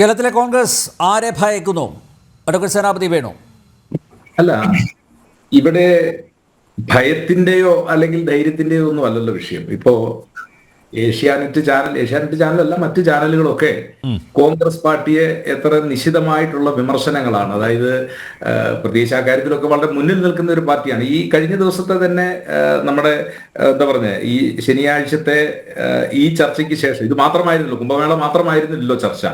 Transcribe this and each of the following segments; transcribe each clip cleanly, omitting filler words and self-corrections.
കേരളത്തിലെ കോൺഗ്രസ് ആരെ ഭയക്കുന്നു? അഡ്വക്കേറ്റ് സേനാപതി വേണു. അല്ല, ഇവിടെ ഭയത്തിന്റെയോ അല്ലെങ്കിൽ ധൈര്യത്തിന്റെയോ ഒന്നും അല്ലല്ലോ വിഷയം. ഇപ്പോ ഏഷ്യാനെറ്റ് ചാനലല്ല, മറ്റു ചാനലുകളൊക്കെ കോൺഗ്രസ് പാർട്ടിയെ എത്ര നിശിതമായിട്ടുള്ള വിമർശനങ്ങളാണ്. അതായത് പ്രത്യേകിച്ച് ആ കാര്യത്തിലൊക്കെ വളരെ മുന്നിൽ നിൽക്കുന്ന ഒരു പാർട്ടിയാണ്. ഈ കഴിഞ്ഞ ദിവസത്തെ തന്നെ നമ്മുടെ എന്താ പറഞ്ഞ ഈ ശനിയാഴ്ചത്തെ ഈ ചർച്ചയ്ക്ക് ശേഷം ഇത് മാത്രമായിരുന്നല്ലോ, കുംഭമേള മാത്രമായിരുന്നില്ലല്ലോ ചർച്ച.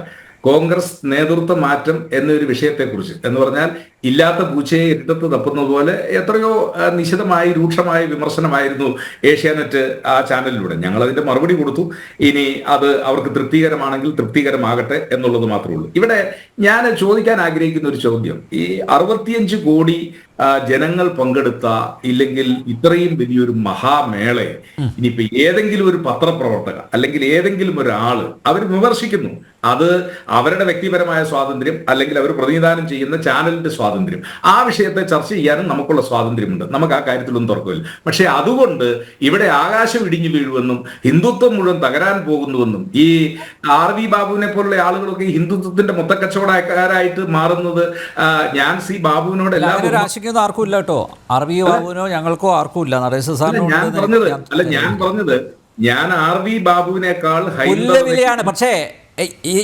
കോൺഗ്രസ് നേതൃത്വ മാറ്റം എന്നൊരു വിഷയത്തെക്കുറിച്ച് എന്ന് പറഞ്ഞാൽ ഇല്ലാത്ത പൂച്ചയെ ഇരുട്ടത്ത് തപ്പുന്നത് പോലെ എത്രയോ നിശിതമായി രൂക്ഷമായ വിമർശനമായിരുന്നു ഏഷ്യാനെറ്റ് ആ ചാനലിലൂടെ. ഞങ്ങൾ അതിന്റെ മറുപടി കൊടുത്തു. ഇനി അത് അവർക്ക് തൃപ്തികരമാണെങ്കിൽ തൃപ്തികരമാകട്ടെ എന്നുള്ളത് മാത്രമേ ഉള്ളൂ. ഇവിടെ ഞാൻ ചോദിക്കാൻ ആഗ്രഹിക്കുന്ന ഒരു ചോദ്യം, ഈ 65 കോടി ജനങ്ങൾ പങ്കെടുത്ത ഇല്ലെങ്കിൽ ഇത്രയും വലിയൊരു മഹാമേളയെ ഇനിയിപ്പോ ഏതെങ്കിലും ഒരു പത്രപ്രവർത്തക അല്ലെങ്കിൽ ഏതെങ്കിലും ഒരാള് അവർ വിമർശിക്കുന്നു, അത് അവരുടെ വ്യക്തിപരമായ സ്വാതന്ത്ര്യം അല്ലെങ്കിൽ അവർ പ്രതിനിധാനം ചെയ്യുന്ന ചാനലിന്റെ സ്വാതന്ത്ര്യം, ആ വിഷയത്തെ ചർച്ച ചെയ്യാനും നമുക്കുള്ള സ്വാതന്ത്ര്യമുണ്ട്. നമുക്ക് ആ കാര്യത്തിലൊന്നും തർക്കമില്ല. പക്ഷെ അതുകൊണ്ട് ഇവിടെ ആകാശം ഇടിഞ്ഞു വീഴുമെന്നും ഹിന്ദുത്വം മുഴുവൻ തകരാൻ പോകുന്നുവെന്നും ഈ RV ബാബുവിനെ പോലുള്ള ആളുകളൊക്കെ ഈ ഹിന്ദുത്വത്തിന്റെ മൊത്തക്കച്ചവടക്കാരായിട്ട് മാറുന്നത് ഞാൻ ബാബുവിനോട് ആർക്കും ഇല്ല കേട്ടോ. RV ബാബുവിനോ ഞങ്ങൾക്കോ ആർക്കും ഇല്ല. ഞാൻ പറഞ്ഞത് ഞാൻ RV ബാബുവിനേക്കാൾ വിലയാണ്. പക്ഷേ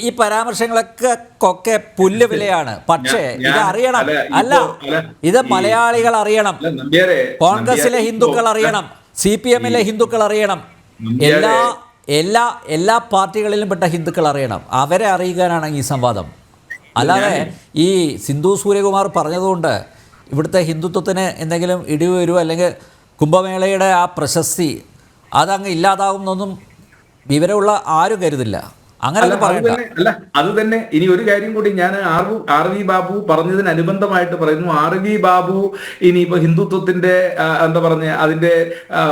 ഈ പരാമർശങ്ങളൊക്കെ പുല്ല് വിലയാണ്. പക്ഷേ ഇത് അറിയണം, അല്ല ഇത് മലയാളികൾ അറിയണം, കോൺഗ്രസിലെ ഹിന്ദുക്കൾ അറിയണം, CPM-ലെ ഹിന്ദുക്കൾ അറിയണം, എല്ലാ പാർട്ടികളിലും പെട്ട ഹിന്ദുക്കൾ അറിയണം. അവരെ അറിയിക്കാനാണ് ഈ സംവാദം. അല്ലാതെ ഈ സിന്ധു സൂര്യകുമാർ പറഞ്ഞതുകൊണ്ട് ഇവിടുത്തെ ഹിന്ദുത്വത്തിന് എന്തെങ്കിലും ഇടിവ് വരുമോ അല്ലെങ്കിൽ കുംഭമേളയുടെ ആ പ്രശസ്തി അതങ്ങ് ഇല്ലാതാകുന്നൊന്നും വിവരമുള്ള ആരും കരുതില്ല. അങ്ങനെ അല്ല, അത് തന്നെ. ഇനി ഒരു കാര്യം കൂടി ഞാൻ RV ബാബു പറഞ്ഞതിനനുബന്ധമായിട്ട് പറയുന്നു. RV ബാബു ഇനിയിപ്പോ ഹിന്ദുത്വത്തിന്റെ എന്താ പറഞ്ഞ അതിന്റെ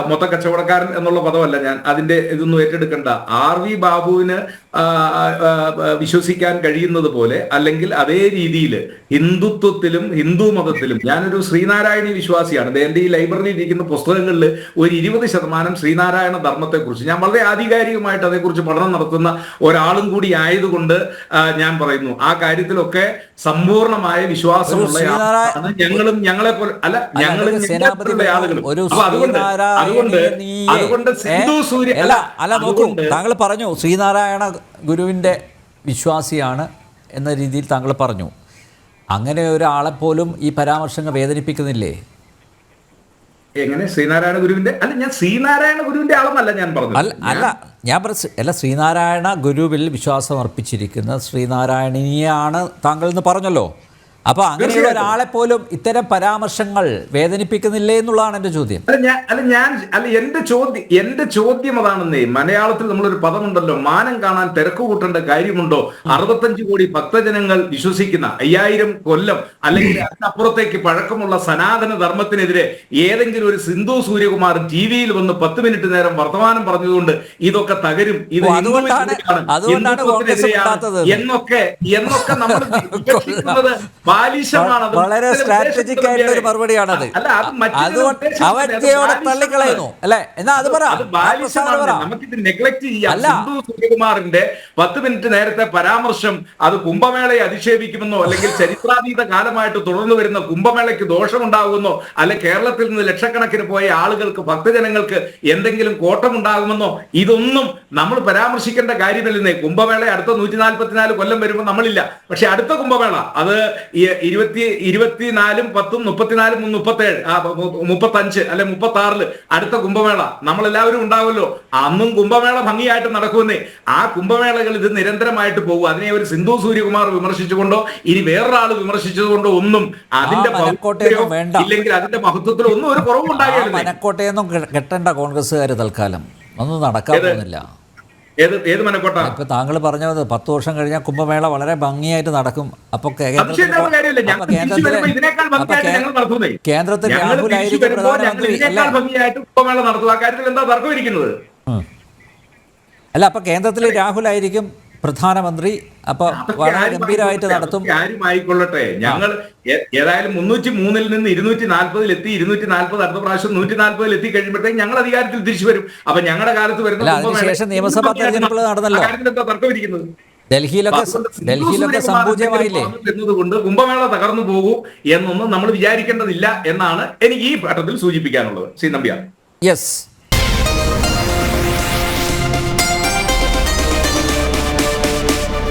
മൊത്ത കച്ചവടക്കാരൻ എന്നുള്ള പദമല്ല ഞാൻ അതിന്റെ ഇതൊന്നും ഏറ്റെടുക്കണ്ട. RV ബാബുവിന് വിശ്വസിക്കാൻ കഴിയുന്നത് പോലെ അല്ലെങ്കിൽ അതേ രീതിയിൽ ഹിന്ദുത്വത്തിലും ഹിന്ദു മതത്തിലും ഞാനൊരു ശ്രീനാരായണീയ വിശ്വാസിയാണ്. എന്റെ ഈ ലൈബ്രറിയിൽ ഇരിക്കുന്ന പുസ്തകങ്ങളിൽ ഒരു 20% ശ്രീനാരായണ ധർമ്മത്തെക്കുറിച്ച് ഞാൻ വളരെ ആധികാരികമായിട്ട് അതേക്കുറിച്ച് പഠനം നടത്തുന്ന ഒരാളും കൂടി ആയതുകൊണ്ട് ഞാൻ പറയുന്നു ആ കാര്യത്തിലൊക്കെ സമ്പൂർണമായ വിശ്വാസമുള്ള ആളാണ് ഞങ്ങളും, ഞങ്ങളെ പോലെ അല്ല ഞങ്ങളും ആളുകളും. അതുകൊണ്ട് സിന്ധു സൂര്യ താങ്കൾ പറഞ്ഞു ശ്രീനാരായണ ഗുരുവിന്റെ വിശ്വാസിയാണ് എന്ന രീതിയിൽ താങ്കൾ പറഞ്ഞു. അങ്ങനെ ഒരാളെപ്പോലും ഈ പരാമർശങ്ങൾ വേദനിപ്പിക്കുന്നില്ലേ? എങ്ങനെ ശ്രീനാരായണ ഗുരുവിന്റെ ഞാൻ ശ്രീനാരായണ ഗുരുവിന്റെ ആളെന്നല്ല ഞാൻ പറഞ്ഞു. അല്ല ശ്രീനാരായണ ഗുരുവിൽ വിശ്വാസം അർപ്പിച്ചിരിക്കുന്ന ശ്രീനാരായണീയാണ് താങ്കൾ എന്ന് പറഞ്ഞല്ലോ. അപ്പൊ അങ്ങനെയുള്ള ഒരാളെ പോലും ഇത്തരം പരാമർശങ്ങൾ വേദനിപ്പിക്കുന്നില്ലേ എന്നുള്ളതാണ് എന്റെ ചോദ്യം. എന്റെ ചോദ്യം അതാണെന്നേ. മലയാളത്തിൽ നമ്മളൊരു പദമുണ്ടല്ലോ, മാനം കാണാൻ തിരക്ക് കൂട്ടേണ്ട കാര്യമുണ്ടോ? 65 കോടി ഭക്തജനങ്ങൾ വിശ്വസിക്കുന്ന 5000 കൊല്ലം അല്ലെങ്കിൽ അതിനപ്പുറത്തേക്ക് പഴക്കമുള്ള സനാതന ധർമ്മത്തിനെതിരെ ഏതെങ്കിലും ഒരു സിന്ധു സൂര്യകുമാർ ടിവിയിൽ വന്ന് 10 മിനിറ്റ് നേരം വർത്തമാനം പറഞ്ഞതുകൊണ്ട് ഇതൊക്കെ തകരും, ഇത് എന്നൊക്കെ നമ്മൾ വളരെ സ്ട്രാറ്റജിക് ആയിട്ടുള്ള ഒരു മറുപടിയാണത്. തള്ളിക്കളയുന്നു അല്ലെ? എന്നാ അത് നമുക്കിത് നെഗ്ലക്ട് ചെയ്യാം. സിന്ധു സൂര്യകുമാറിന്റെ 10 മിനിറ്റ് നേരത്തെ പരാമർശം അത് കുംഭമേളയെ അധിക്ഷേപിക്കുമെന്നോ അല്ലെങ്കിൽ ചരിത്രാതീത കാലമായിട്ട് തുടർന്നു വരുന്ന കുംഭമേളയ്ക്ക് ദോഷമുണ്ടാകുമെന്നോ അല്ലെ കേരളത്തിൽ നിന്ന് ലക്ഷക്കണക്കിന് പോയ ആളുകൾക്ക് ഭക്തജനങ്ങൾക്ക് എന്തെങ്കിലും കോട്ടമുണ്ടാകുമെന്നോ ഇതൊന്നും നമ്മൾ പരാമർശിക്കേണ്ട കാര്യമില്ലെന്നേ. കുംഭമേള അടുത്ത 144 കൊല്ലം വരുമ്പോൾ നമ്മളില്ല. പക്ഷെ അടുത്ത കുംഭമേള അത് 24 10 34 37 35 അല്ലെ 36 അടുത്ത കുംഭമേള നമ്മളെല്ലാവരും ഉണ്ടാവുമല്ലോ. അന്നും കുംഭമേള ഭംഗിയായിട്ട് നടക്കുമെന്നേ. ആ കുംഭമേളകൾ ഇത് നിരന്തരമായിട്ട് പോകും. അതിനെ ഒരു സിന്ധു സൂര്യകുമാർ വിമർശിച്ചുകൊണ്ടോ ഇനി വേറൊരാൾ വിമർശിച്ചതുകൊണ്ടോ ഒന്നും അതിന്റെ ഇല്ലെങ്കിൽ അതിന്റെ മഹത്വത്തിൽ ഒന്നും ഒരു കുറവുണ്ടാകില്ല. മനക്കോട്ടയൊന്നും കെട്ടേണ്ട കോൺഗ്രസ്സുകാർ തൽക്കാലം ഒന്നും നടക്കാൻ പോകുന്നില്ല. ഏത് മനക്കോട്ട? ഇപ്പൊ താങ്കൾ പറഞ്ഞത് 10 വർഷം കഴിഞ്ഞാൽ കുംഭമേള വളരെ ഭംഗിയായിട്ട് നടക്കും. അപ്പൊ കേന്ദ്രത്തിൽ രാഹുലായിരിക്കും പ്രധാനമന്ത്രി അല്ല? അപ്പൊ കേന്ദ്രത്തിൽ രാഹുലായിരിക്കും പ്രധാനമന്ത്രി. അപ്പൊ വളരെ ഗംഭീരമായിട്ട് നടത്തും. ആയിക്കൊള്ളട്ടെ. ഞങ്ങൾ ഏതായാലും 303-ൽ നിന്ന് 240-ൽ എത്തി. 240 അടുത്ത പ്രാവശ്യം 140-ൽ എത്തി കഴിയുമ്പോഴത്തേക്ക് ഞങ്ങൾ അധികാരത്തിൽ തിരിച്ചു വരും. അപ്പൊ ഞങ്ങളുടെ കാലത്ത് വരുന്ന നിയമസഭാ തെരഞ്ഞെടുപ്പ് നടന്നല്ലോ. തർക്കമിരിക്കുന്നത് ഡൽഹിയിലൊക്കെ അതുകൊണ്ട് സിന്ധു ഡൽഹിയിലൊക്കെ സൂര്യകുമാർ സംപൂജ്യമായില്ലേ? എന്തെങ്കിലും പറഞ്ഞു എന്നതുകൊണ്ട് കുംഭമേള തകർന്നു പോകൂ എന്നൊന്നും നമ്മൾ വിചാരിക്കേണ്ടതില്ല എന്നാണ് എനിക്ക് ഈ ഘട്ടത്തിൽ സൂചിപ്പിക്കാനുള്ളത്. ശ്രീ നമ്പ്യാർ. യെസ്.